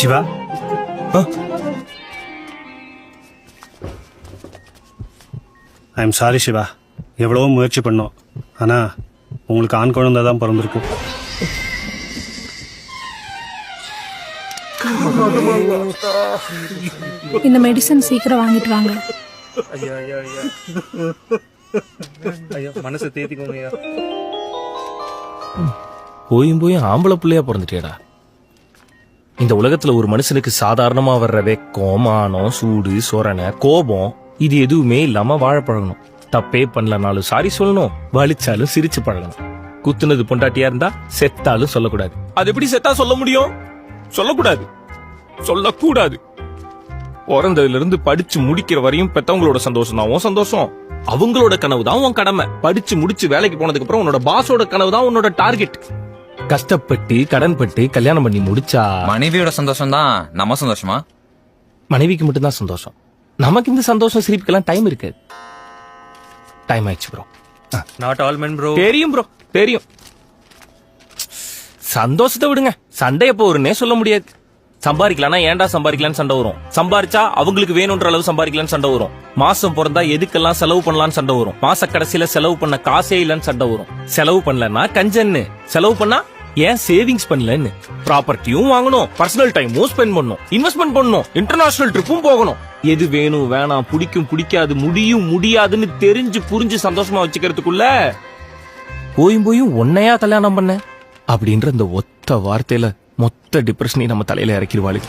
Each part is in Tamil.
Siva I am sorry Siva, எவ்வளவோ முயற்சி பண்ணோம். ஆனால் உங்களுக்கு ஆண் குழந்தை தான் பிறந்திருக்கு. இந்த மெடிசன் சீக்கிரம் வாங்கிட்டு வாங்க. ஐயா ஐயா ஐயா ஐயா, மனசை தேத்திக்கோங்க ஐயா. போயும் ஆம்பளை பிள்ளையா பிறந்துட்டேடா. இந்த உலகத்துல ஒரு மனுஷனுக்கு சாதாரணமா வர்ற வெக்கம், மானம், சூடு, சொரணை, கோபம் இது எதுவுமே இல்லாம வாழ பழகணும். தப்பே பண்ணலனாலும் சாரி சொல்லணும், வலிச்சாலும் சிரிச்சு பழகணும். குத்துனது பொண்டாட்டியா இருந்தா செத்தாலும் சொல்லக்கூடாது. அது எப்படி செத்தா சொல்ல முடியும்? சொல்லக்கூடாது, சொல்லக்கூடாது. பிறந்ததுல இருந்து படிச்சு முடிக்கிற வரையும் பெத்தவங்களோட சந்தோஷம் தான் உன் சந்தோஷம், அவங்களோட கனவு தான் உன் கடமை. படிச்சு முடிச்சு வேலைக்கு போனதுக்கு அப்புறம் உன்னோட பாஸோட கனவு தான் உன்னோட டார்கெட். கஷ்டப்பட்டு கடன்பட்டு கல்யாணம் பண்ணி முடிச்சா மனைவியோட சந்தோஷம் தான் நம்ம சந்தோஷமா? மனைவிக்கு மட்டும்தான் சந்தோஷம். நமக்கு இந்த சந்தோஷம் சிரிப்புக்கெல்லாம் டைம் இருக்கு. டைம் ஆயிடுச்சு bro. Not all men bro. தெரியும் ப்ரோ, தெரியும். சந்தோஷத்தை விடுங்க, சண்டை எப்போ வரும்னே சொல்ல முடியாது. சம்பாதிக்கலாம்னா ஏன்டா சம்பாதிக்கலான்னு சண்டை வரும். சம்பாரிச்சா அவங்களுக்கு வேணும்ன்ற அளவு சம்பாதிக்கலான்னு சண்டை வரும். மாசம் பிறந்தா எதுக்கெல்லாம் செலவு பண்ணலான்னு சண்டை வரும். மாச கடைசியில செலவு பண்ண காசே இல்லன்னு சண்டை வரும். செலவு பண்ணலன்னா கஞ்சன்னு, செலவு பண்ணா ஏன் சேவிங்ஸ் பண்ணலன்னு. ப்ராப்பர்ட்டியும் வாங்கணும், பர்சனல் டைமும் ஸ்பெண்ட் பண்ணணும், இன்வெஸ்ட்மெண்ட் பண்ணணும், இன்டர்நேஷனல் ட்ரிப்பும் போகணும். எது வேணும் வேணாம், பிடிக்கும் பிடிக்காது, முடியும் முடியாதுன்னு தெரிஞ்சு புரிஞ்சு சந்தோஷமா வச்சுக்கிறதுக்குள்ள போயும் ஒன்னையா கல்யாணம் பண்ண அப்படின்ற அந்த ஒத்த வார்த்தையில மொத்த டிப்ரெஷனையும் நம்ம தலையில இறக்கிடுவாளு.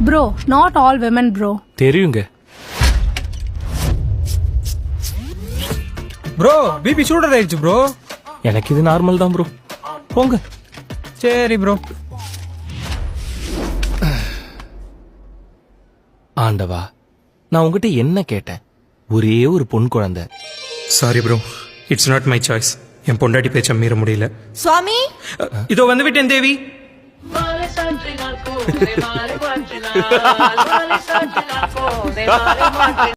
Bro, not all women bro. தெரியுங்க. ப்ரோ பிபி சூடர் ஆயிடுச்சு ப்ரோ. எனக்கு இது நார்மல் தான் ப்ரோ, போங்க. சரி ப்ரோ. ஆண்டவா, நான் உங்ககிட்ட என்ன கேட்டேன்? ஒரே ஒரு பொன் குழந்தை. Sorry bro, it's not my choice. என் பொண்டாட்டி பேச்ச மீற முடியல. சுவாமி, இதோ வந்து விட்டேன் தேவி.